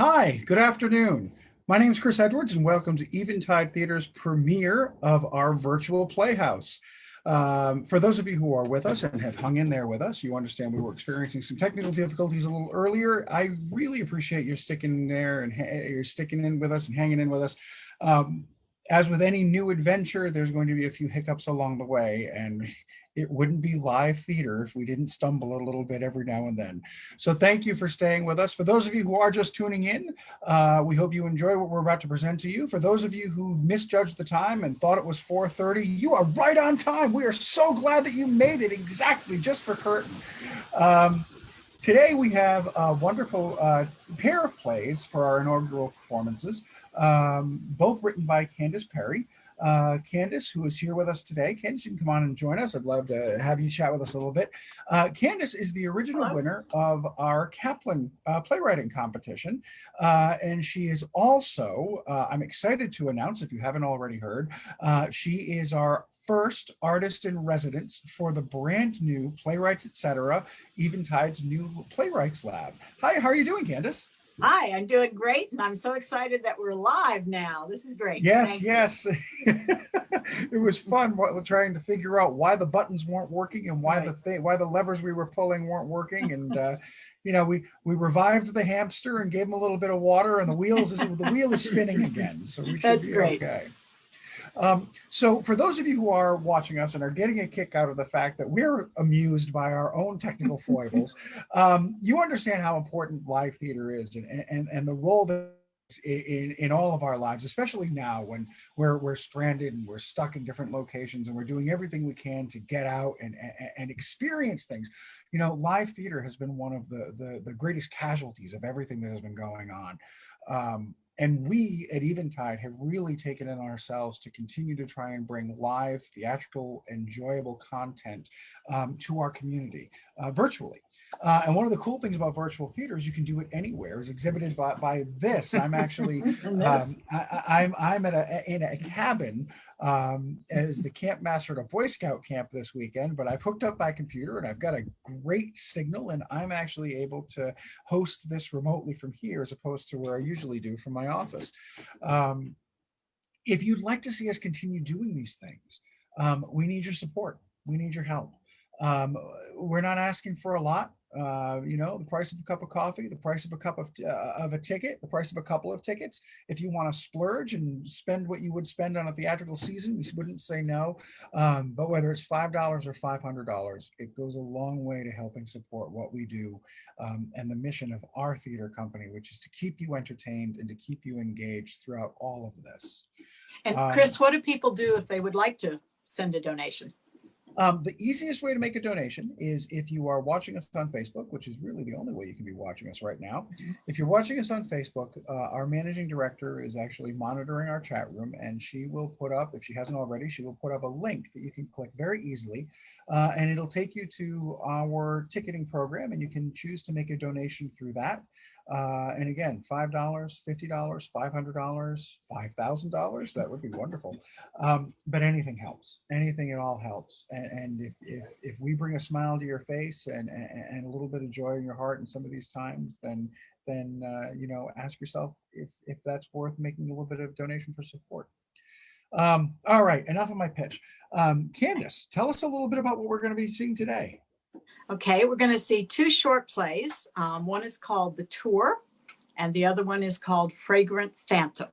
Hi, good afternoon. My name is Chris Edwards, and welcome to Eventide Theater's premiere of our virtual Playhouse. For those of you who are with us and have hung in there with us, you understand we were experiencing some technical difficulties a little earlier. I really appreciate you sticking there and you're sticking in with us and hanging in with us. As with any new adventure, there's going to be a few hiccups along the way, and it wouldn't be live theater if we didn't stumble a little bit every now and then. So thank you for staying with us. For those of you who are just tuning in, we hope you enjoy what we're about to present to you. For those of you who misjudged the time and thought it was 4:30, you are right on time. We are so glad that you made it exactly just for curtain. Today we have a wonderful pair of plays for our inaugural performances, both written by Candace Perry. Candace, who is here with us today. Candace, you can come on and join us. I'd love to have you chat with us a little bit. Candace is the original winner of our Kaplan playwriting competition. And she is also, I'm excited to announce, if you haven't already heard, she is our first artist in residence for the brand new Playwrights, Etc., Eventide's new Playwrights Lab. Hi, how are you doing, Candace? Hi, I'm doing great, and I'm so excited that we're live now. This is great. Yes, yes. It was fun trying to figure out why the buttons weren't working and why why the levers we were pulling weren't working. And we revived the hamster and gave him a little bit of water, and the wheel is spinning again. So we should be great. Okay. So for those of you who are watching us and are getting a kick out of the fact that we're amused by our own technical foibles, you understand how important live theater is and the role that in all of our lives, especially now when we're stranded and we're stuck in different locations and we're doing everything we can to get out and experience things. You know, live theater has been one of the greatest casualties of everything that has been going on. And we at Eventide have really taken it on ourselves to continue to try and bring live, theatrical, enjoyable content to our community virtually. And one of the cool things about virtual theater is you can do it anywhere, as exhibited by this. I'm actually, I'm in a cabin as the camp master at a Boy Scout camp this weekend, but I've hooked up my computer and I've got a great signal, and I'm actually able to host this remotely from here as opposed to where I usually do from my office. If you'd like to see us continue doing these things, we need your support. We need your help. We're not asking for a lot. The price of a cup of coffee, the price of a cup of a ticket, the price of a couple of tickets. If you want to splurge and spend what you would spend on a theatrical season, we wouldn't say no. But whether it's $5 or $500, it goes a long way to helping support what we do and the mission of our theater company, which is to keep you entertained and to keep you engaged throughout all of this. And Chris, what do people do if they would like to send a donation? The easiest way to make a donation is if you are watching us on Facebook, which is really the only way you can be watching us right now. If you're watching us on Facebook, our managing director is actually monitoring our chat room, and she will put up, if she hasn't already, she will put up a link that you can click very easily, and it'll take you to our ticketing program, and you can choose to make a donation through that. And again, $5, $50, $500, $5,000, that would be wonderful. But anything helps. Anything at all helps. And if we bring a smile to your face and a little bit of joy in your heart in some of these times, then ask yourself if that's worth making a little bit of donation for support. All right, enough of my pitch. Candace, tell us a little bit about what we're going to be seeing today. Okay, we're going to see two short plays. One is called The Tour, and the other one is called Fragrant Phantom.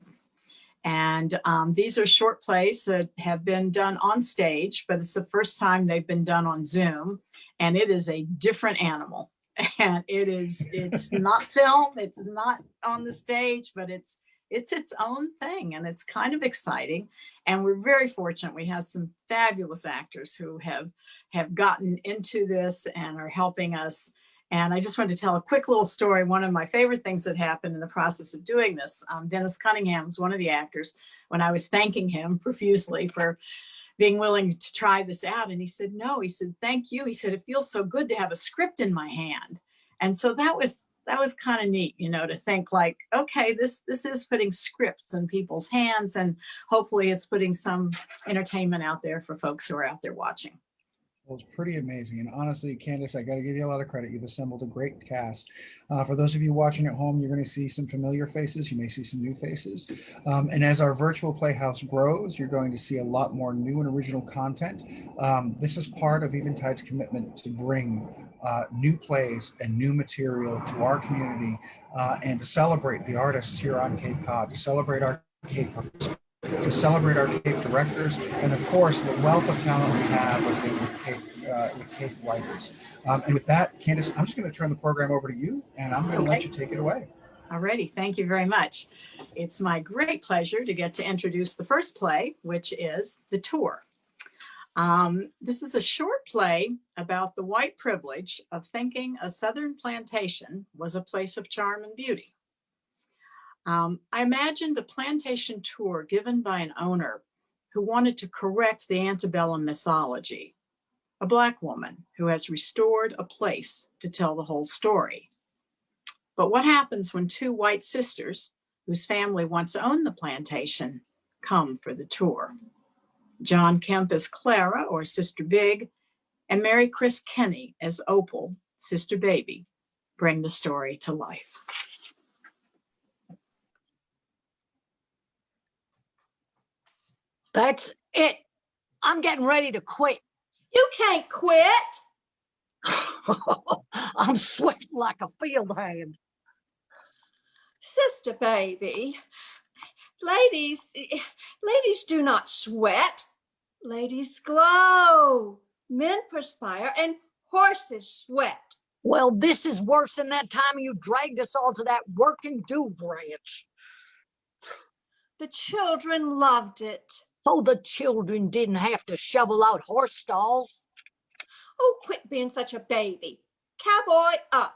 And these are short plays that have been done on stage, but it's the first time they've been done on Zoom, and it is a different animal. And it's not film, it's not on the stage, but it's its own thing, and it's kind of exciting. And we're very fortunate. We have some fabulous actors who have gotten into this and are helping us. And I just wanted to tell a quick little story. One of my favorite things that happened in the process of doing this, Dennis Cunningham was one of the actors, when I was thanking him profusely for being willing to try this out. And he said, no, he said, thank you. He said, it feels so good to have a script in my hand. And so that was kind of neat, to think like, okay, this is putting scripts in people's hands, and hopefully it's putting some entertainment out there for folks who are out there watching. Well, it's pretty amazing. And honestly, Candace, I got to give you a lot of credit. You've assembled a great cast. For those of you watching at home, you're going to see some familiar faces. You may see some new faces. And as our virtual playhouse grows, you're going to see a lot more new and original content. This is part of Eventide's commitment to bring new plays and new material to our community and to celebrate the artists here on Cape Cod, to celebrate our Cape professors, to celebrate our Cape directors, and of course, the wealth of talent we have with Cape writers. And with that, Candace, I'm just going to turn the program over to you, and I'm going to let you take it away. Alrighty, thank you very much. It's my great pleasure to get to introduce the first play, which is The Tour. This is a short play about the white privilege of thinking a Southern plantation was a place of charm and beauty. I imagined a plantation tour given by an owner who wanted to correct the antebellum mythology, a Black woman who has restored a place to tell the whole story. But what happens when two white sisters, whose family once owned the plantation, come for the tour? John Kemp as Clara, or Sister Big, and Mary Chris Kenny as Opal, Sister Baby, bring the story to life. That's it. I'm getting ready to quit. You can't quit. I'm sweating like a field hand. Sister Baby, ladies do not sweat. Ladies glow. Men perspire and horses sweat. Well, this is worse than that time you dragged us all to that working do branch. The children loved it. So the children didn't have to shovel out horse stalls. Oh, quit being such a baby. Cowboy up,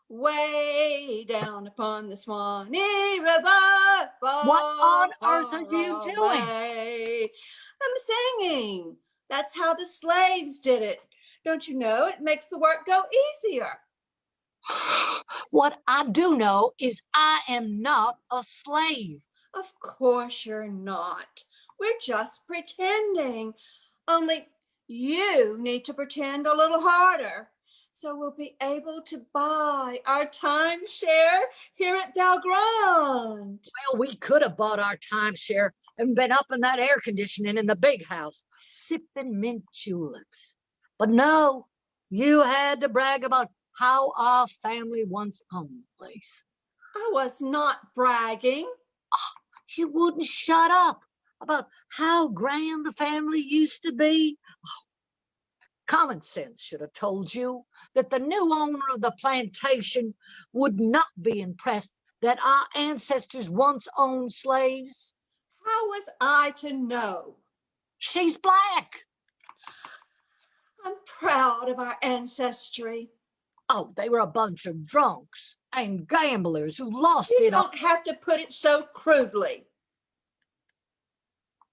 way down upon the Swanee River. What on earth are you doing? I'm singing. That's how the slaves did it. Don't you know it makes the work go easier? What I do know is I am not a slave. Of course you're not. We're just pretending. Only you need to pretend a little harder, so we'll be able to buy our timeshare here at Valgrande. Well, we could have bought our timeshare and been up in that air conditioning in the big house, sipping mint juleps. But no, you had to brag about how our family once owned the place. I was not bragging. You wouldn't shut up about how grand the family used to be. Common sense should have told you that the new owner of the plantation would not be impressed that our ancestors once owned slaves. How was I to know? She's Black. I'm proud of our ancestry. Oh, they were a bunch of drunks and gamblers who lost You it all. don't have to put it so crudely.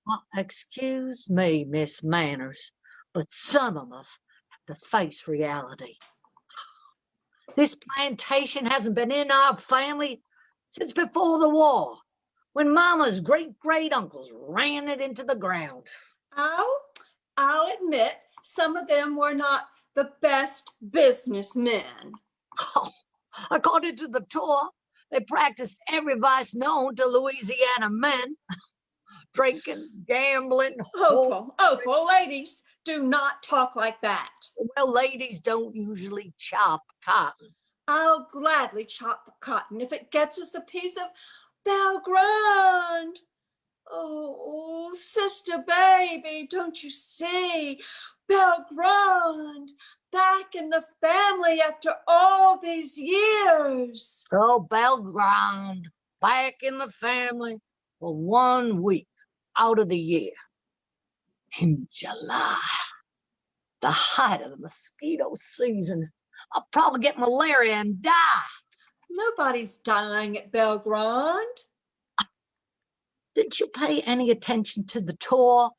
Well, excuse me, Miss Manners, but some of us have to face reality. This plantation hasn't been in our family since before the war, when Mama's great-great-uncles ran it into the ground. I'll admit some of them were not the best businessmen. Oh, according to the tour, they practiced every vice known to Louisiana men. Drinking, gambling. Opal, ladies, do not talk like that. Well, ladies don't usually chop cotton. I'll gladly chop cotton if it gets us a piece of Valgrande. Oh, Sister Baby, don't you see? Valgrande, back in the family after all these years. Oh, Valgrande, back in the family for 1 week out of the year. In July, the height of the mosquito season, I'll probably get malaria and die. Nobody's dying at Valgrande. Didn't you pay any attention to the tour?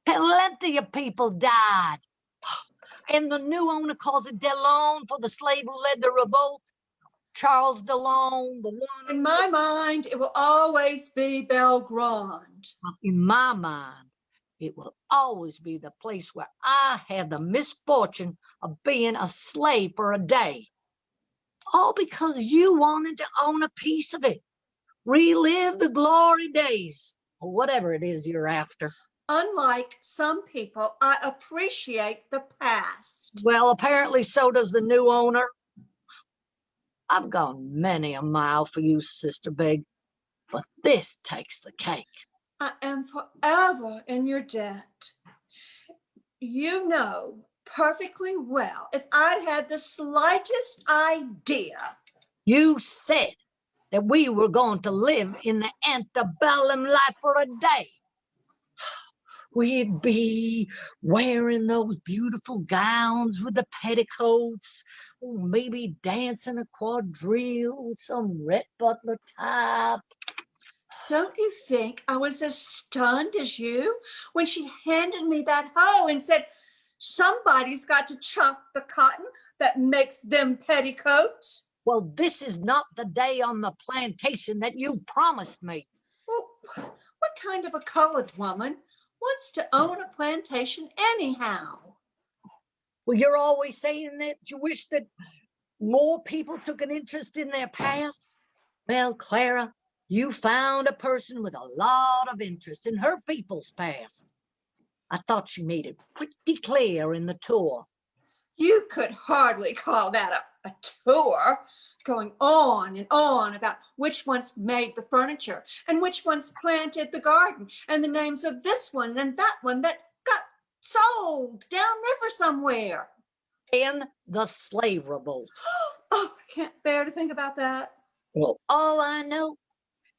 Plenty of people died. And the new owner calls it Delone for the slave who led the revolt. Charles Delone, the one. In my mind, it will always be Valgrande. In my mind, it will always be the place where I had the misfortune of being a slave for a day. All because you wanted to own a piece of it. Relive the glory days, or whatever it is you're after. Unlike some people, I appreciate the past. Well, apparently so does the new owner. I've gone many a mile for you, Sister Big, but this takes the cake. I am forever in your debt. You know perfectly well if I'd had the slightest idea. You said that we were going to live in the antebellum life for a day. We'd be wearing those beautiful gowns with the petticoats, maybe dancing a quadrille with some Rhett Butler type. Don't you think I was as stunned as you when she handed me that hoe and said, somebody's got to chop the cotton that makes them petticoats? Well, this is not the day on the plantation that you promised me. Well, what kind of a colored woman wants to own a plantation anyhow? Well, you're always saying that you wish that more people took an interest in their past. Well, Clara, you found a person with a lot of interest in her people's past. I thought she made it pretty clear in the tour. You could hardly call that a tour, going on and on about which ones made the furniture and which ones planted the garden and the names of this one and that one that got sold downriver somewhere. In the slave revolt. Oh, I can't bear to think about that. Well, all I know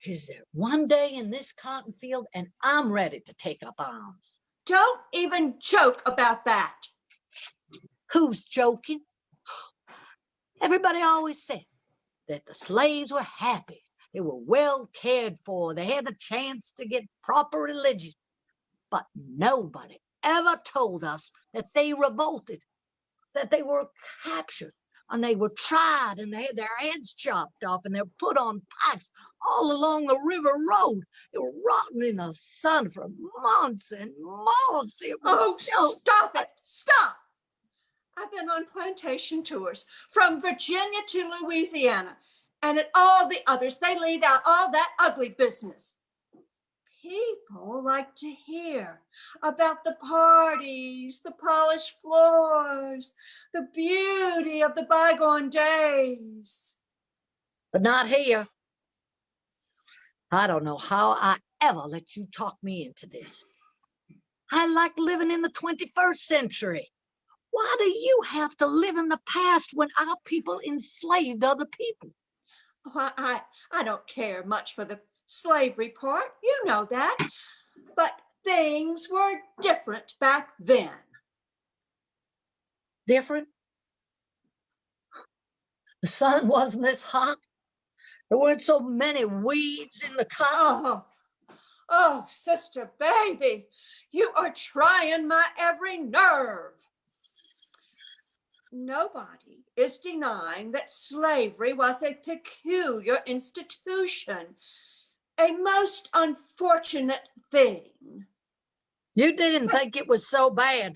is that one day in this cotton field and I'm ready to take up arms. Don't even joke about that. Who's joking? Everybody always said that the slaves were happy. They were well cared for. They had the chance to get proper religion. But nobody ever told us that they revolted, that they were captured, and they were tried, and they had their heads chopped off, and they were put on pikes all along the river road. They were rotting in the sun for months and months. Oh, stop it. Stop. I've been on plantation tours from Virginia to Louisiana, and at all the others, they leave out all that ugly business. People like to hear about the parties, the polished floors, the beauty of the bygone days. But not here. I don't know how I ever let you talk me into this. I like living in the 21st century. Why do you have to live in the past when our people enslaved other people? Oh, I don't care much for the slavery part. You know that. But things were different back then. Different? The sun wasn't as hot. There weren't so many weeds in the cotton. Oh, sister baby, you are trying my every nerve. Nobody is denying that slavery was a peculiar institution, a most unfortunate thing. You didn't think it was so bad.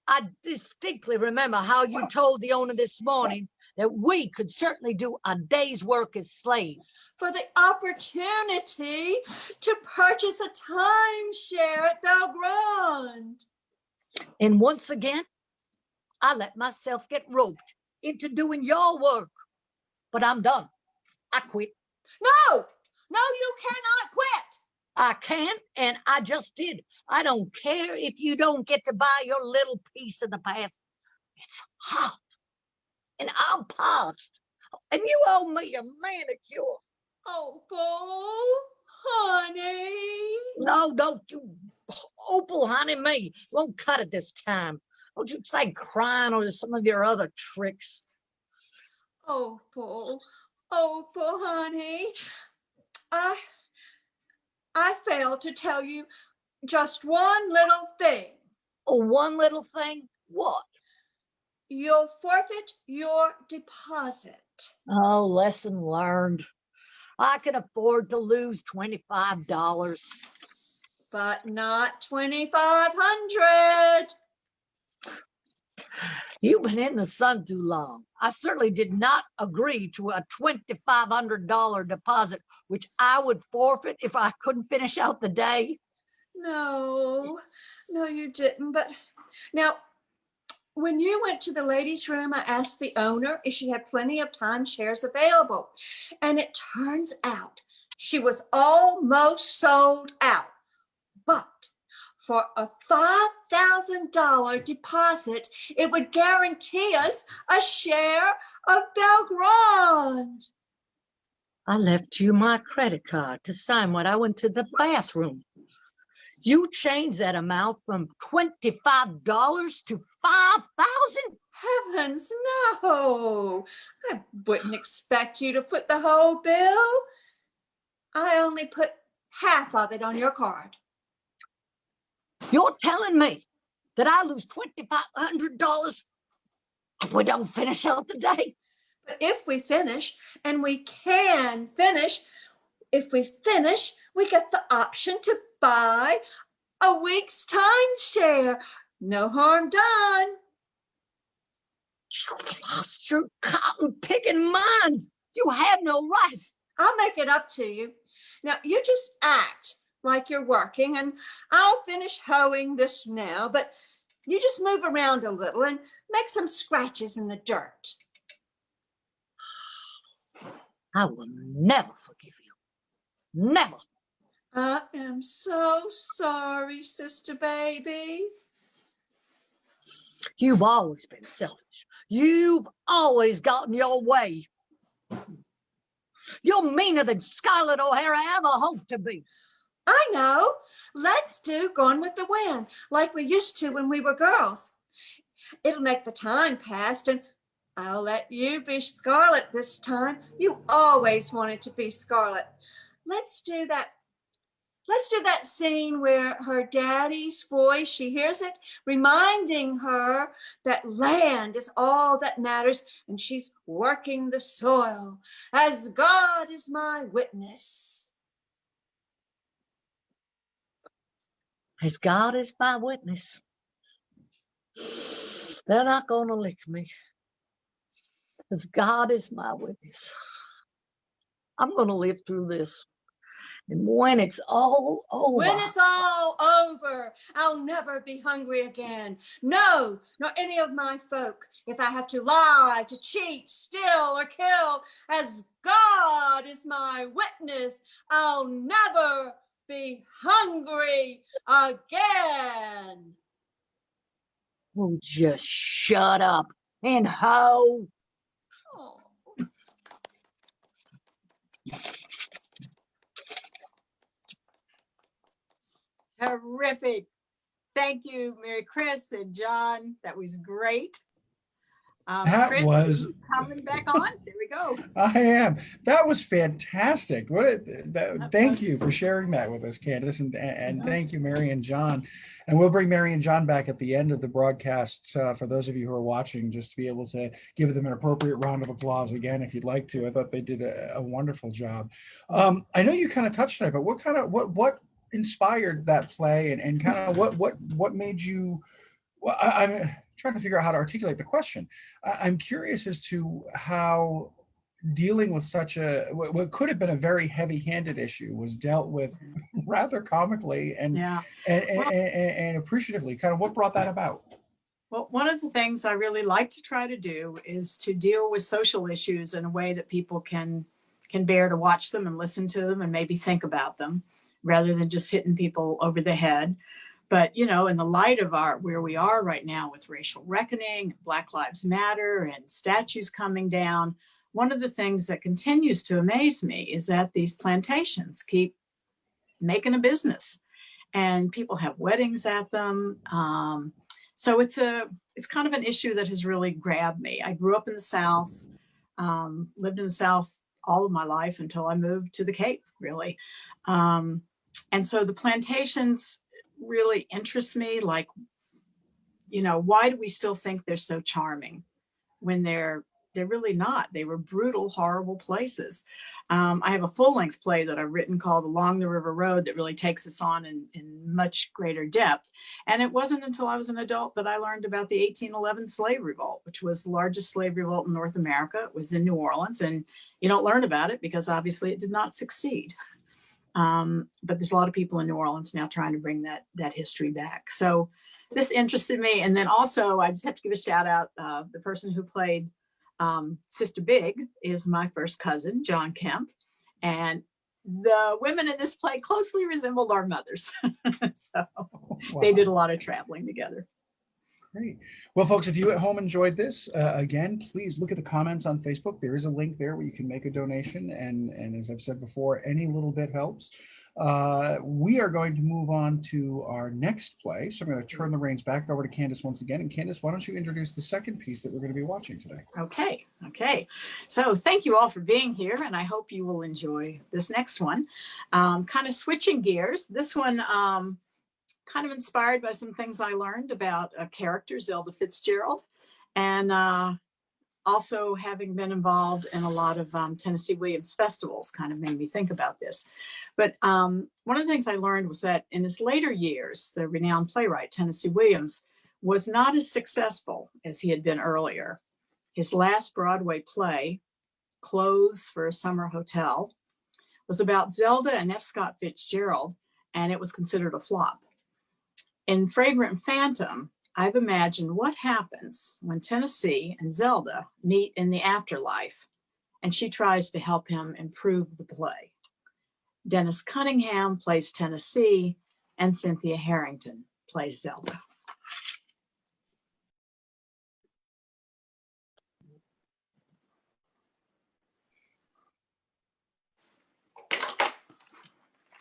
I distinctly remember how you told the owner this morning that we could certainly do a day's work as slaves. For the opportunity to purchase a timeshare at Belgrande. And once again, I let myself get roped into doing your work. But I'm done. I quit. No, you cannot quit. I can, and I just did. I don't care if you don't get to buy your little piece of the past. It's hot, and I'm parched, and you owe me a manicure. Oh, Paul, honey. No, don't you opal honey me. Won't cut it this time. Don't you say crying or some of your other tricks. Oh, Paul, honey. I failed to tell you just one little thing. Oh, one little thing? What? You'll forfeit your deposit. Oh, lesson learned. I can afford to lose $25. but not 2,500. You've been in the sun too long. I certainly did not agree to a $2,500 deposit, which I would forfeit if I couldn't finish out the day. No, you didn't. But now, when you went to the ladies' room, I asked the owner if she had plenty of timeshares available. And it turns out she was almost sold out. But for a $5,000 deposit, it would guarantee us a share of Belgrande. I left you my credit card to sign when I went to the bathroom. You changed that amount from $25 to $5,000? Heavens, no. I wouldn't expect you to foot the whole bill. I only put half of it on your card. You're telling me that I lose $2,500 if we don't finish out the day? But if we finish, and we can finish, if we finish, we get the option to buy a week's timeshare. No harm done. You've lost your cotton picking mind. You have no right. I'll make it up to you. Now, you just act like you're working, and I'll finish hoeing this now, but you just move around a little and make some scratches in the dirt. I will never forgive you. Never. I am so sorry, sister baby. You've always been selfish. You've always gotten your way. You're meaner than Scarlett O'Hara ever hoped to be. I know. Let's do Gone with the Wind, like we used to when we were girls. It'll make the time pass, and I'll let you be Scarlett this time. You always wanted to be Scarlett. Let's do that scene where her daddy's voice, she hears it, reminding her that land is all that matters, and she's working the soil, as God is my witness. As God is my witness, they're not going to lick me. As God is my witness, I'm going to live through this. And when it's all over. When it's all over, I'll never be hungry again. No, nor any of my folk. If I have to lie, to cheat, steal, or kill, as God is my witness, I'll never be hungry again. Oh, just shut up and hoe. Oh. Terrific. Thank you, Mary Chris and John. That was great. That Chris, was- are you coming back on. There we go. I am. That was fantastic. Thank you for sharing that with us, Candace, and thank you, Mary and John. And we'll bring Mary and John back at the end of the broadcasts for those of you who are watching, just to be able to give them an appropriate round of applause again, if you'd like to. I thought they did a wonderful job. I know you kind of touched on it, but what inspired that play, and kind of what made you? Well, I'm trying to figure out how to articulate the question. I'm curious as to how dealing with such what could have been a very heavy-handed issue was dealt with rather comically and appreciatively. Kind of what brought that about? Well, one of the things I really like to try to do is to deal with social issues in a way that people can bear to watch them and listen to them and maybe think about them, rather than just hitting people over the head. But, in the light of where we are right now with racial reckoning, Black Lives Matter, and statues coming down, one of the things that continues to amaze me is that these plantations keep making a business, and people have weddings at them. So it's kind of an issue that has really grabbed me. I grew up in the South, lived in the South all of my life until I moved to the Cape, really. And so the plantations really interest me. Like, why do we still think they're so charming when they're they're really not. They were brutal, horrible places. I have a full-length play that I've written called Along the River Road that really takes us on in much greater depth. And it wasn't until I was an adult that I learned about the 1811 slave revolt, which was the largest slave revolt in North America. It was in New Orleans, and you don't learn about it because obviously it did not succeed. But there's a lot of people in New Orleans now trying to bring that history back. So this interested me. And then also, I just have to give a shout out. The person who played Sister Big is my first cousin, John Kemp. And the women in this play closely resembled our mothers. So they did a lot of traveling together. Great. Well, folks, if you at home enjoyed this, again, please look at the comments on Facebook. There is a link there where you can make a donation. And as I've said before, any little bit helps. We are going to move on to our next play. So I'm going to turn the reins back over to Candace once again. And Candace, why don't you introduce the second piece that we're going to be watching today? Okay. So thank you all for being here, and I hope you will enjoy this next one. Kind of switching gears. This one kind of inspired by some things I learned about a character, Zelda Fitzgerald, and also having been involved in a lot of Tennessee Williams festivals kind of made me think about this. But one of the things I learned was that in his later years, the renowned playwright Tennessee Williams was not as successful as he had been earlier. His last Broadway play, Clothes for a Summer Hotel, was about Zelda and F. Scott Fitzgerald, and it was considered a flop. In Fragrant Phantom, I've imagined what happens when Tennessee and Zelda meet in the afterlife, and she tries to help him improve the play. Dennis Cunningham plays Tennessee, and Cynthia Harrington plays Zelda.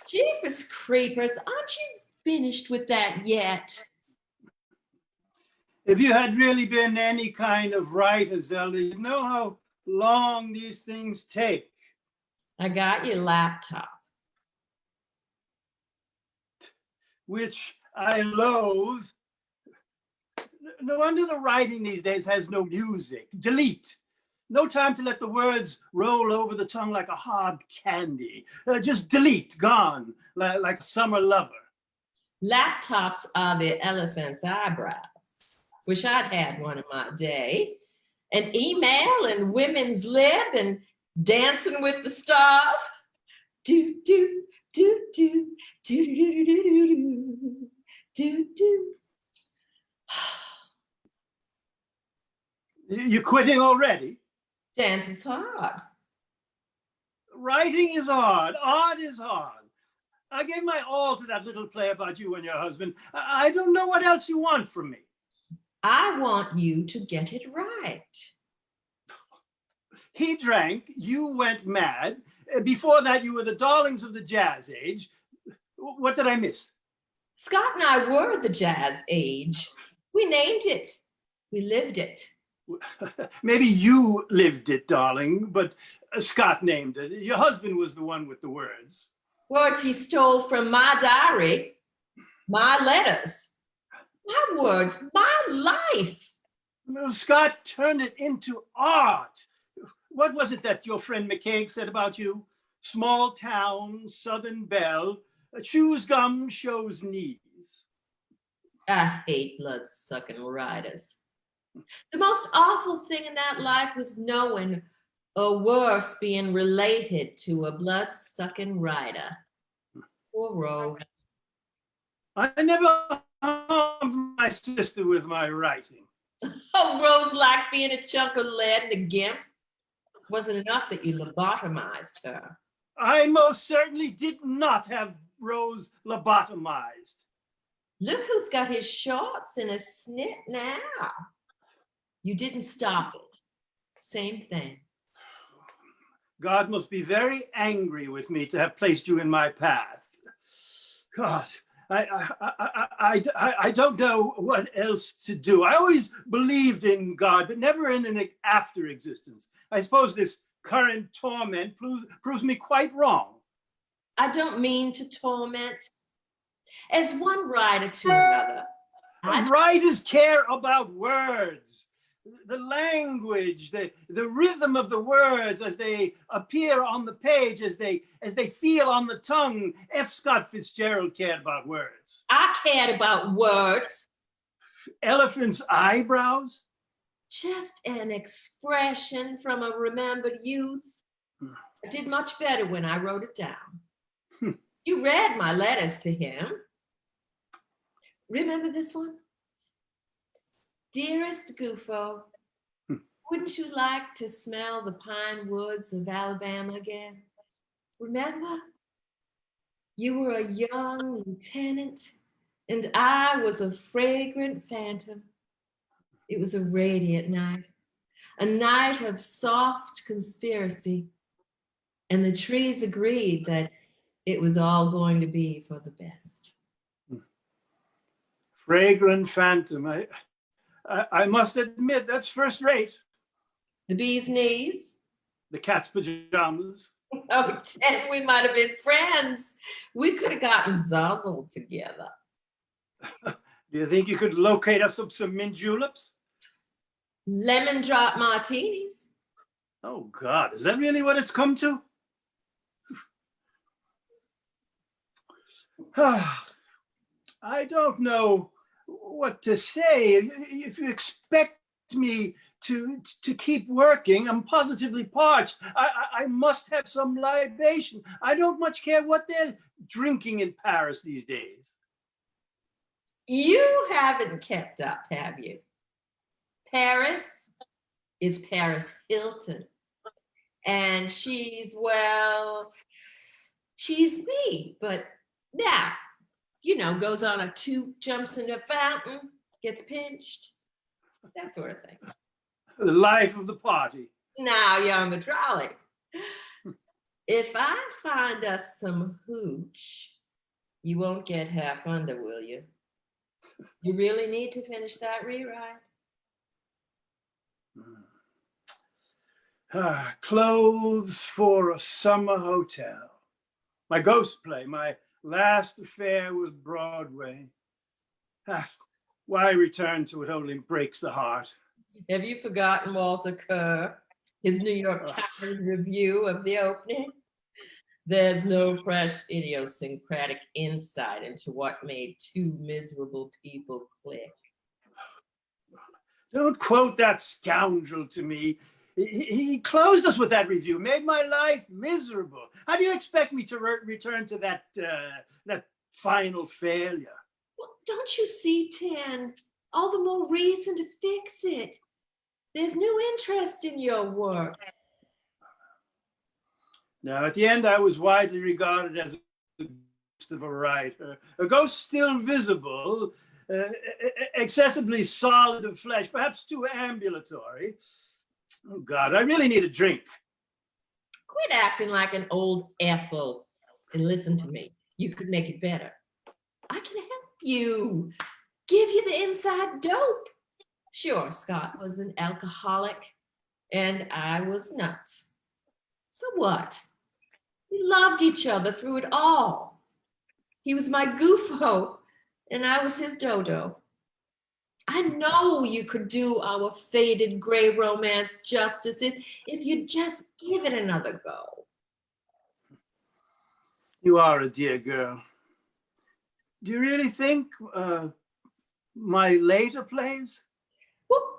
Jeepers creepers, aren't you finished with that yet? If you had really been any kind of writer, Zelda, you'd know how long these things take. I got your laptop. Which I loathe. No wonder the writing these days has no music. Delete. No time to let the words roll over the tongue like a hard candy. Just delete, gone, like a summer lover. Laptops are the elephant's eyebrows. Wish I'd had one in my day. And email and women's lib and Dancing with the Stars. Do, do, do, do, do, do, do, do, do, do, do. You quitting already? Dance is hard. Writing is hard. Art is hard. I gave my all to that little play about you and your husband. I don't know what else you want from me. I want you to get it right. He drank, you went mad. Before that, you were the darlings of the jazz age. What did I miss? Scott and I were the jazz age. We named it. We lived it. Maybe you lived it, darling, but Scott named it. Your husband was the one with the words. Words he stole from my diary, my letters, my words, my life. Well, Scott turned it into art. What was it that your friend McCaig said about you? Small town, Southern belle, chews gum, shows knees. I hate blood-sucking writers. The most awful thing in that life was knowing, or worse, being related to a blood-sucking writer. Poor Rose. I never harmed my sister with my writing. Oh, Rose liked being a chunk of lead in the gimp. Wasn't enough that you lobotomized her. I most certainly did not have Rose lobotomized. Look who's got his shorts in a snit now. You didn't stop it. Same thing. God must be very angry with me to have placed you in my path. God, I don't know what else to do. I always believed in God, but never in an after existence. I suppose this current torment proves me quite wrong. I don't mean to torment. As one writer to another. Writers care about words. the language, the rhythm of the words as they appear on the page, as they feel on the tongue. F. Scott Fitzgerald cared about words. I cared about words. Elephant's eyebrows. Just an expression from a remembered youth. I did much better when I wrote it down. You read my letters to him. Remember this one? Dearest Gufo, wouldn't you like to smell the pine woods of Alabama again? Remember? You were a young lieutenant and I was a fragrant phantom. It was a radiant night, a night of soft conspiracy. And the trees agreed that it was all going to be for the best. Fragrant Phantom. I must admit, that's first rate. The bee's knees. The cat's pajamas. Oh, Ted, we might have been friends. We could have gotten zazzled together. Do you think you could locate us some mint juleps? Lemon drop martinis. Oh, God, is that really what it's come to? I don't know what to say. If you expect me to keep working, I'm positively parched. I must have some libation. I don't much care what they're drinking in Paris these days. You haven't kept up, have you? Paris is Paris Hilton. And she's, well, she's me, but now, you know, goes on a tube, jumps in a fountain, gets pinched, that sort of thing. The life of the party. Now you're on the trolley. If I find us some hooch, you won't get half under, will you? You really need to finish that rewrite. Clothes for a summer hotel. My ghost play, my last affair with Broadway. Why return to it only breaks the heart. Have you forgotten Walter Kerr, his New York Times review of the opening? There's no fresh idiosyncratic insight into what made two miserable people click. Don't quote that scoundrel to me. He closed us with that review, made my life miserable. How do you expect me to return to that final failure? Well, don't you see, Tan? All the more reason to fix it. There's new interest in your work. Now, at the end, I was widely regarded as a ghost of a writer, a ghost still visible, excessively solid of flesh, perhaps too ambulatory. Oh, God, I really need a drink. Quit acting like an old Ethel and listen to me. You could make it better. I can help you. Give you the inside dope. Sure, Scott was an alcoholic and I was nuts. So what? We loved each other through it all. He was my Gufo and I was his dodo. I know you could do our faded gray romance justice if you just give it another go. You are a dear girl. Do you really think my later plays? Well,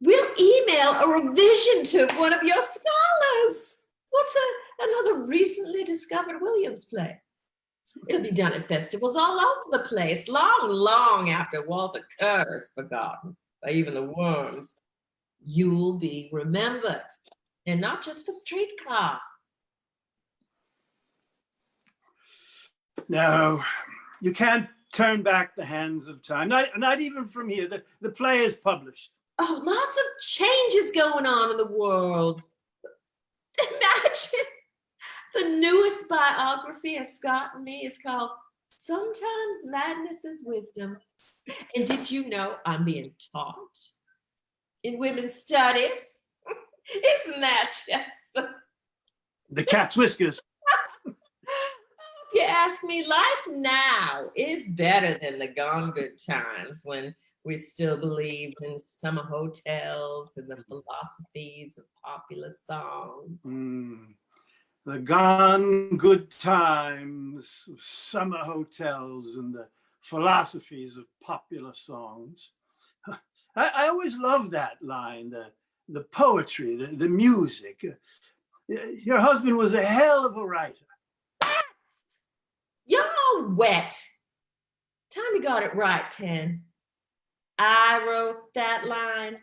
we'll email a revision to one of your scholars. What's another recently discovered Williams play? It'll be done at festivals all over the place, long, long after Walter Kerr is forgotten by even the worms. You'll be remembered, and not just for streetcar. No, you can't turn back the hands of time, not even from here. The play is published. Oh, lots of changes going on in the world. Imagine the newest biography of Scott and me is called Sometimes Madness is Wisdom. And did you know I'm being taught in women's studies? Isn't that just The cat's whiskers. If you ask me, life now is better than the gone good times when we still believed in summer hotels and the philosophies of popular songs. The gone good times of summer hotels and the philosophies of popular songs. I always love that line, the poetry, the music. Your husband was a hell of a writer. Y'all wet. Tommy got it right, Ten. I wrote that line.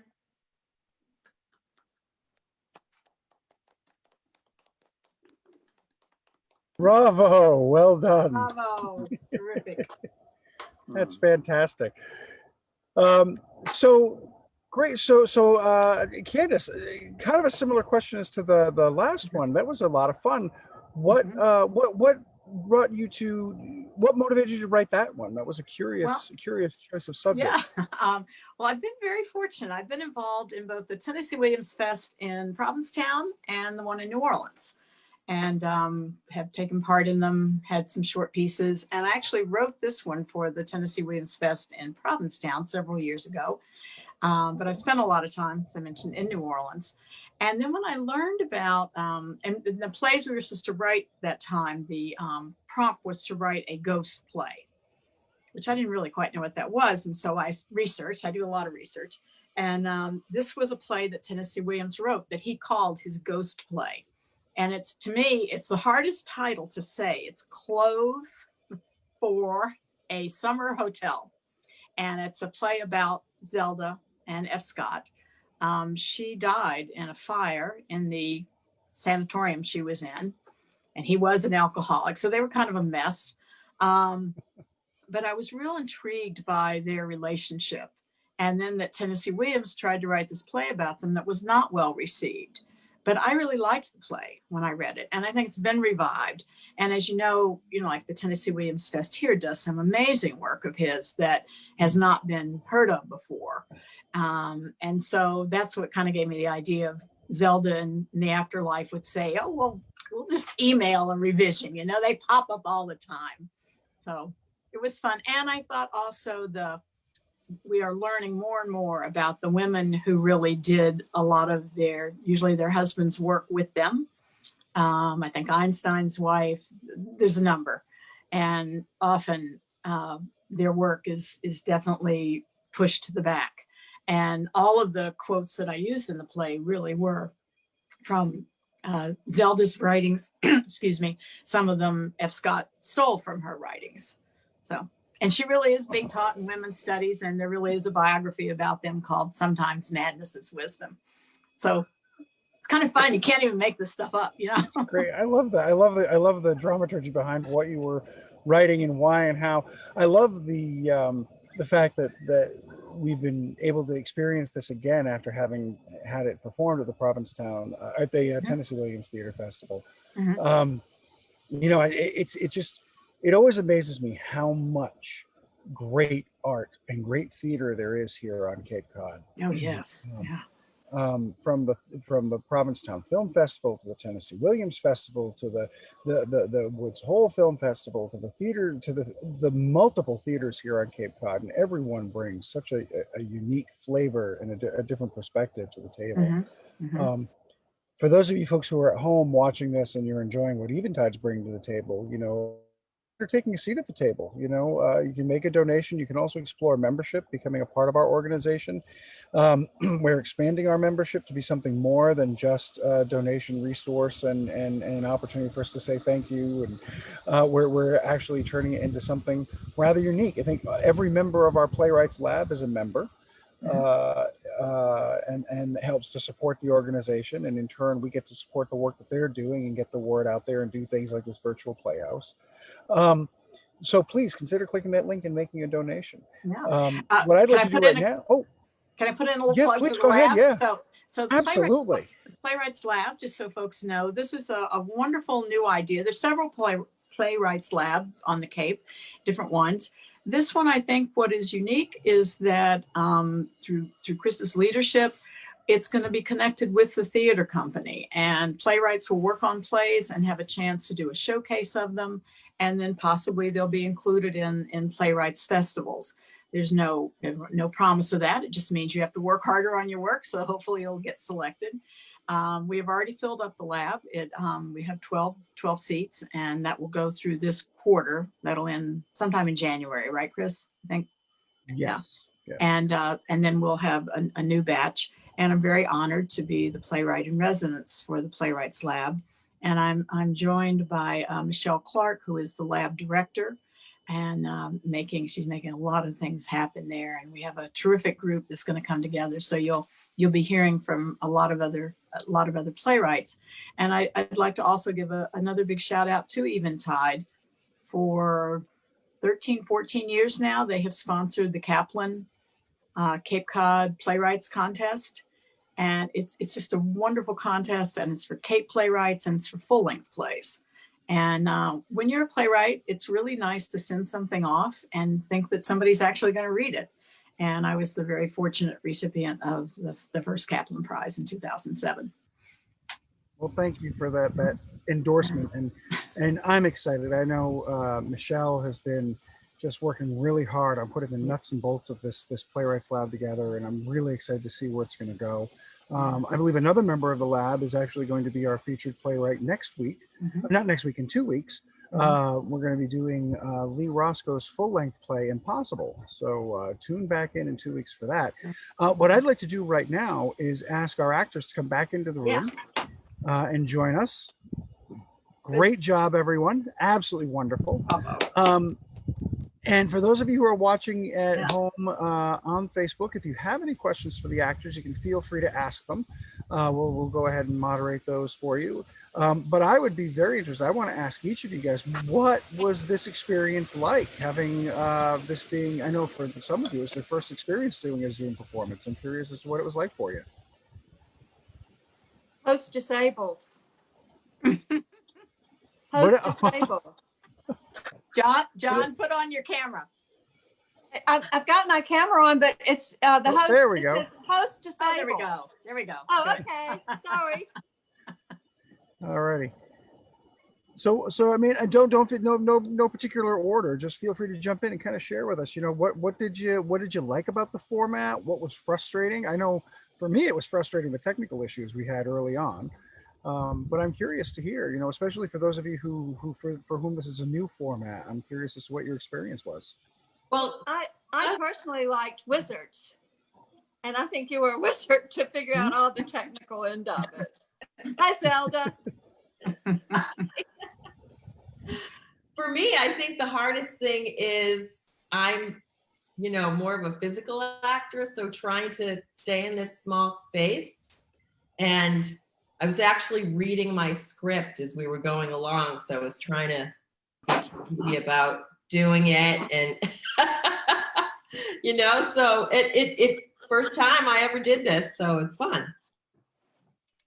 Bravo, well done. Bravo, terrific. That's fantastic. So great. So Candace, kind of a similar question as to the last one. That was a lot of fun. What brought you to, what motivated you to write that one? That was a curious choice of subject. Yeah. Well, I've been very fortunate. I've been involved in both the Tennessee Williams Fest in Provincetown and the one in New Orleans, and have taken part in them, had some short pieces. And I actually wrote this one for the Tennessee Williams Fest in Provincetown several years ago. But I spent a lot of time, as I mentioned, in New Orleans. And then when I learned about, and the plays we were supposed to write that time, the prompt was to write a ghost play, which I didn't really quite know what that was. And so I researched, I do a lot of research. And this was a play that Tennessee Williams wrote that he called his ghost play. And it's, to me, it's the hardest title to say. It's Clothes for a Summer Hotel. And it's a play about Zelda and F. Scott. She died in a fire in the sanatorium she was in, and he was an alcoholic. So they were kind of a mess. But I was real intrigued by their relationship. And then that Tennessee Williams tried to write this play about them that was not well received. But I really liked the play when I read it, and I think it's been revived. And as you know, like the Tennessee Williams Fest here does some amazing work of his that has not been heard of before. And so that's what kind of gave me the idea of Zelda in the afterlife would say, oh, well, we'll just email a revision. They pop up all the time. So it was fun. And I thought also we are learning more and more about the women who really did a lot of usually their husbands' work with them. I think Einstein's wife, there's a number, and often their work is definitely pushed to the back. And all of the quotes that I used in the play really were from Zelda's writings, excuse me. Some of them F. Scott stole from her writings. So, and she really is being taught in women's studies, and there really is a biography about them called Sometimes Madness is Wisdom. So it's kind of fun. You can't even make this stuff up, That's great. I love that. I love the dramaturgy behind what you were writing and why and how. I love the fact that we've been able to experience this again after having had it performed at the Provincetown, at the Tennessee Williams Theater Festival. Mhm. It always amazes me how much great art and great theater there is here on Cape Cod. Oh, yes. Yeah. From the Provincetown Film Festival to the Tennessee Williams Festival to the Woods Hole Film Festival to the theater to the multiple theaters here on Cape Cod, and everyone brings such a unique flavor and a different perspective to the table. Mm-hmm. Mm-hmm. For those of you folks who are at home watching this and you're enjoying what Eventide's bringing to the table, you're taking a seat at the table. You can make a donation. You can also explore membership, becoming a part of our organization. We're expanding our membership to be something more than just a donation resource and an opportunity for us to say thank you. And we're actually turning it into something rather unique. I think every member of our Playwrights Lab is a member. And helps to support the organization, and in turn we get to support the work that they're doing and get the word out there and do things like this virtual Playhouse. So please consider clicking that link and making a donation. Yeah. What I'd like to do right now. Oh, can I put in a little yes, plug please for the go ahead. lab? Yeah, so the absolutely. Playwrights Lab, just so folks know, this is a wonderful new idea. There's several Playwrights Lab on the Cape, different ones. This one, I think what is unique is that through Chris's leadership, it's going to be connected with the theater company, and playwrights will work on plays and have a chance to do a showcase of them. And then possibly they'll be included in playwrights festivals. there's no promise of that. It just means you have to work harder on your work. So hopefully you'll get selected. We have already filled up the lab. We have 12 seats, and that will go through this quarter. That'll end sometime in January, right, Chris? I think. Yes. Yeah. And then we'll have a new batch. And I'm very honored to be the playwright-in-residence for the Playwrights Lab. And I'm joined by Michelle Clark, who is the lab director, and she's making a lot of things happen there. And we have a terrific group that's going to come together. So you'll be hearing from a lot of other playwrights. And I'd like to also give another big shout out to Eventide. For 13, 14 years now, they have sponsored the Kaplan Cape Cod Playwrights Contest. And it's just a wonderful contest, and it's for Cape playwrights and it's for full-length plays. And when you're a playwright, it's really nice to send something off and think that somebody's actually going to read it. And I was the very fortunate recipient of the first Kaplan Prize in 2007. Well, thank you for that endorsement, and I'm excited. I know Michelle has been just working really hard on putting the nuts and bolts of this Playwrights Lab together, and I'm really excited to see where it's going to go. I believe another member of the lab is actually going to be our featured playwright next week. Not next week, in 2 weeks. We're going to be doing Lee Roscoe's full-length play, Impossible. So tune back in 2 weeks for that. What I'd like to do right now is ask our actors to come back into the room and join us. Great job, everyone. Absolutely wonderful. And for those of you who are watching at home on Facebook, if you have any questions for the actors, you can feel free to ask them. We'll go ahead and moderate those for you. But I would be very interested. I want to ask each of you guys, what was this experience like? Having this being, I know for some of you, it's their first experience doing a Zoom performance. I'm curious as to what it was like for you. Host disabled. Host disabled. John, put on your camera. I've got my camera on, but it's the host. There we go. Host disabled. Oh, there we go. Oh, okay. Sorry. Alrighty. So I mean, don't fit no particular order. Just feel free to jump in and kind of share with us. You know, what did you like about the format? What was frustrating? I know for me it was frustrating, the technical issues we had early on. But I'm curious to hear, you know, especially for those of you who for whom this is a new format. I'm curious as to what your experience was. Well, I personally liked wizards, and I think you were a wizard to figure out all the technical end of it. Hi, Zelda. for me, I think the hardest thing is I'm, you know, more of a physical actor, so trying to stay in this small space. And I was actually reading my script as we were going along, so I was trying to be easy about doing it, and you know, so it first time I ever did this, so it's fun.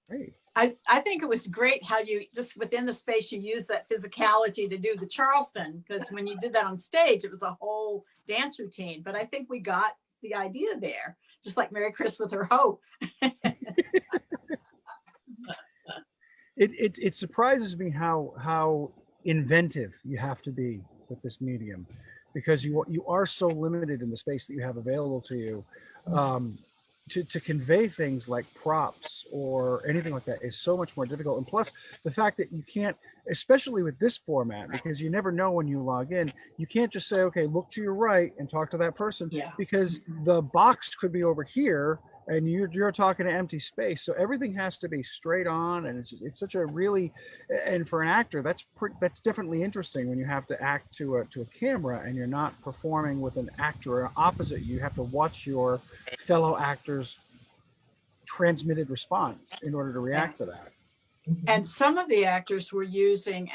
Great. I think it was great how you just within the space you use that physicality to do the Charleston, because when you did that on stage, it was a whole dance routine. But I think we got the idea there, just like Mary Chris with her hope. It surprises me how inventive you have to be with this medium, because you are so limited in the space that you have available to you. To convey things like props or anything like that is so much more difficult. And plus the fact that you can't, especially with this format, because you never know when you log in, you can't just say, okay, look to your right and talk to that person, because the box could be over here and you're talking to empty space. So everything has to be straight on, and it's such a really, and for an actor, that's definitely interesting when you have to act to a camera and you're not performing with an actor opposite you. You have to watch your fellow actors' transmitted response in order to react to that. And some of the actors were using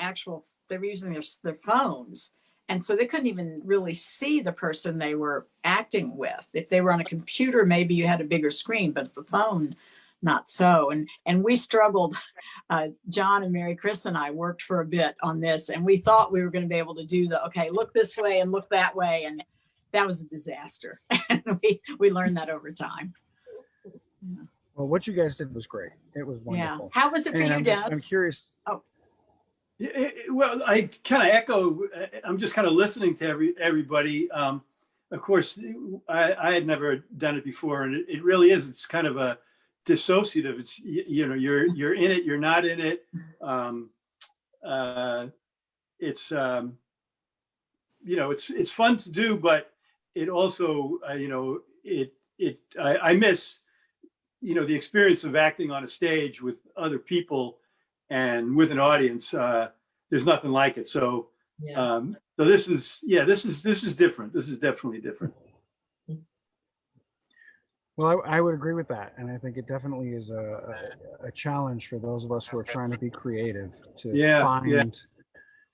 their phones. And so they couldn't even really see the person they were acting with. If they were on a computer, maybe you had a bigger screen, but it's a phone, not so. And we struggled. John and Mary Chris and I worked for a bit on this, and we thought we were going to be able to do okay, look this way and look that way. And that was a disaster. And we learned that over time. Yeah. Well, what you guys did was great. It was wonderful. Yeah. How was it for you, Des? I'm curious. Oh. Well, I kind of echo. I'm just kind of listening to everybody. of course, I had never done it before, and it really is. It's kind of a dissociative. It's you're in it, you're not in it. It's it's fun to do, but it also I miss the experience of acting on a stage with other people and with an audience. There's nothing like it. So Yeah. so this is different. This is definitely different. Well, I would agree with that, and I think it definitely is a challenge for those of us who are trying to be creative to find.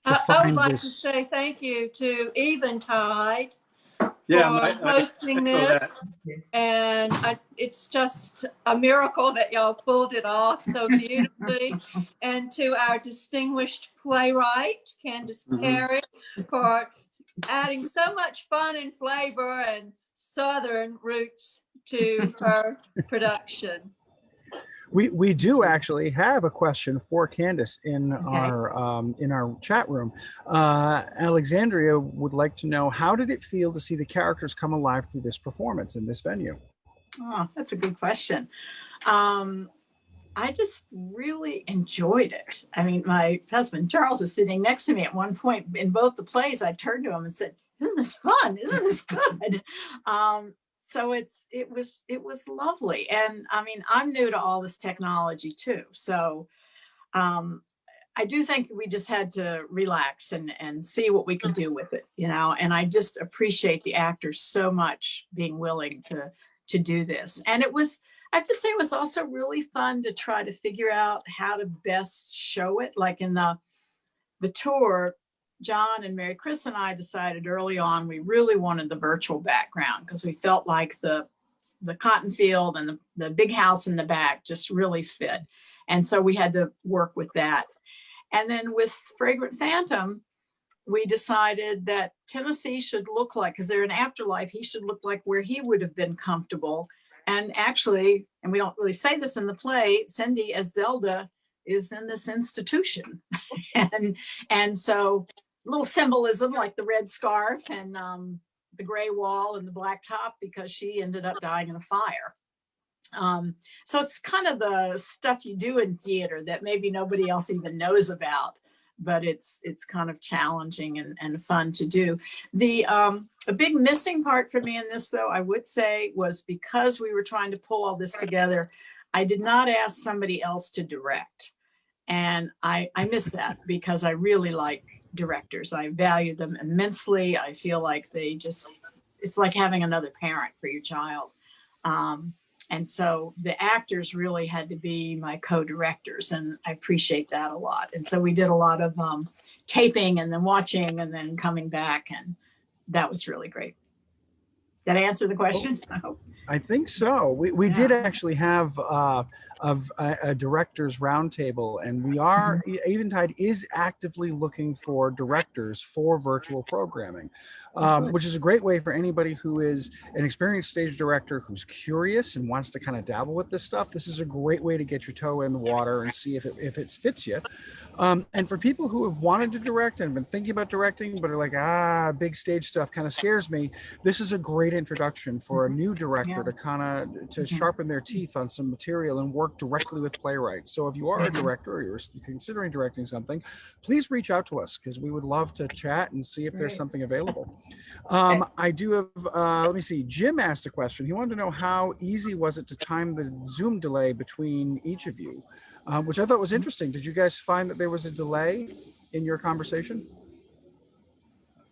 I would like to say thank you to Eventide for hosting this, and it's just a miracle that y'all pulled it off so beautifully. And to our distinguished playwright, Candace Perry, for adding so much fun and flavor and Southern roots to her production. We do actually have a question for Candace in our chat room. Alexandria would like to know, how did it feel to see the characters come alive through this performance in this venue? Oh, that's a good question. I just really enjoyed it. I mean, my husband Charles is sitting next to me. At one point in both the plays, I turned to him and said, "Isn't this fun? Isn't this good?" So it was lovely. And I mean, I'm new to all this technology too. So I do think we just had to relax and see what we could do with it, and I just appreciate the actors so much being willing to do this. And I have to say, it was also really fun to try to figure out how to best show it. Like in the tour, John and Mary Chris and I decided early on we really wanted the virtual background because we felt like the cotton field and the big house in the back just really fit. And so we had to work with that. And then with Fragrant Phantom, we decided that Tennessee should look like, because they're in afterlife, he should look like where he would have been comfortable. And actually, and we don't really say this in the play, Cindy as Zelda is in this institution. and so a little symbolism like the red scarf and the gray wall and the black top, because she ended up dying in a fire. So it's kind of the stuff you do in theater that maybe nobody else even knows about, but it's kind of challenging and fun to do. A big missing part for me in this, though, I would say, was because we were trying to pull all this together, I did not ask somebody else to direct. And I miss that because I really like directors. I value them immensely. I feel like it's like having another parent for your child. And so the actors really had to be my co-directors, and I appreciate that a lot. And so we did a lot of taping and then watching and then coming back, and that was really great. Did I answer the question? I hope. I think so. We did actually have a directors roundtable, and we are Eventide is actively looking for directors for virtual programming, which is a great way for anybody who is an experienced stage director who's curious and wants to kind of dabble with this stuff. This is a great way to get your toe in the water and see if it fits you. And for people who have wanted to direct and have been thinking about directing, but are like, big stage stuff kind of scares me, this is a great introduction for a new director to sharpen their teeth on some material and work directly with playwrights. So if you are a director or you're considering directing something, please reach out to us, because we would love to chat and see if there's something available. I do have, let me see, Jim asked a question. He wanted to know, how easy was it to time the Zoom delay between each of you? Which I thought was interesting. Did you guys find that there was a delay in your conversation?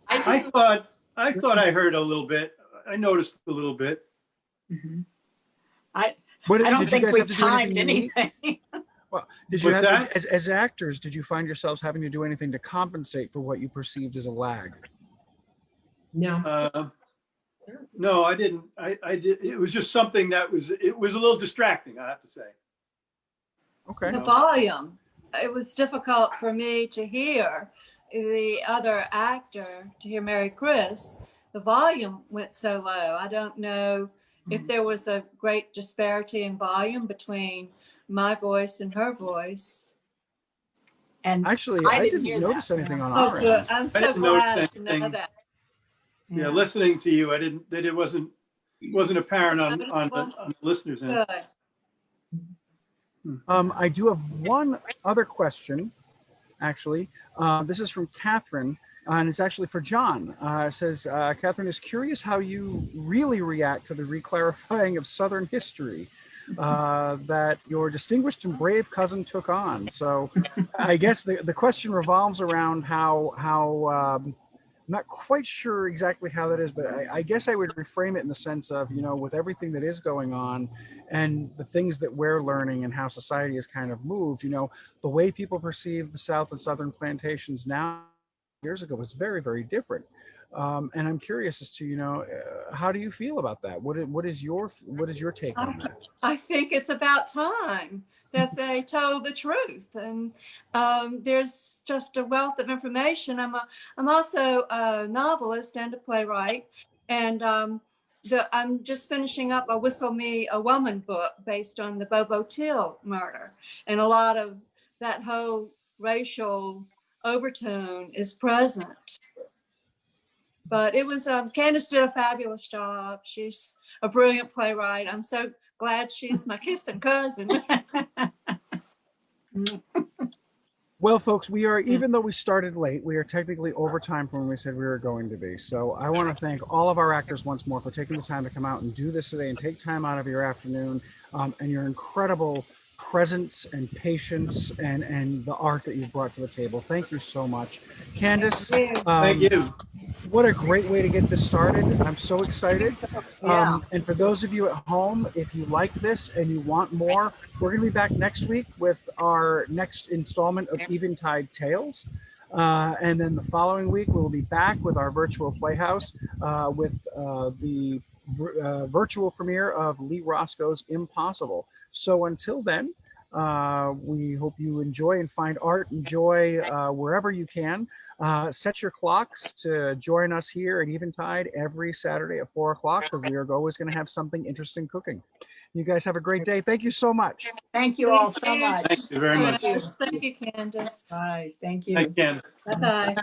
I thought I heard a little bit. I noticed a little bit. Mm-hmm. I don't think we timed anything. Well, did you as actors, did you find yourselves having to do anything to compensate for what you perceived as a lag? No. No, I didn't. I did. It was just something it was a little distracting, I have to say. Okay. The volume. It was difficult for me to hear the other actor, to hear Mary Chris. The volume went so low. I don't know if there was a great disparity in volume between my voice and her voice. And actually, I didn't notice anything on our end. I'm so glad to know that. Yeah, listening to you, it wasn't apparent on the listeners' end. Good. I do have one other question, actually. This is from Catherine, and it's actually for John. It says, Catherine is curious how you really react to the reclarifying of Southern history that your distinguished and brave cousin took on. So I guess the question revolves around how I'm not quite sure exactly how that is, but I guess I would reframe it in the sense of, with everything that is going on and the things that we're learning and how society has kind of moved, the way people perceive the South and Southern plantations now years ago was very, very different. And I'm curious as to, how do you feel about that? What is your take on that? I think it's about time that they told the truth, and there's just a wealth of information. I'm also a novelist and a playwright, and I'm just finishing up a Whistle Me a Woman book based on the Bobo Till murder, and a lot of that whole racial overtone is present. But it was, Candace did a fabulous job. She's a brilliant playwright. I'm so glad she's my kissing cousin. Well, folks, we are, even though we started late, we are technically over time from when we said we were going to be. So I want to thank all of our actors once more for taking the time to come out and do this today and take time out of your afternoon and your incredible presence and patience and the art that you've brought to the table. Thank you so much. Candace, Thank you. what a great way to get this started. I'm so excited. Yeah. And for those of you at home, if you like this and you want more, we're going to be back next week with our next installment of Eventide Tales. And then the following week, we'll be back with our virtual Playhouse with the virtual premiere of Lee Roscoe's Impossible. So until then, we hope you enjoy and find art and joy wherever you can. Set your clocks to join us here at Eventide every Saturday at 4 o'clock, because we are always going to have something interesting cooking. You guys have a great day. Thank you so much. Thank you all so much. Thank you very much. Yes, thank you, Candace. Bye. Thank you. Thank you. Bye-bye.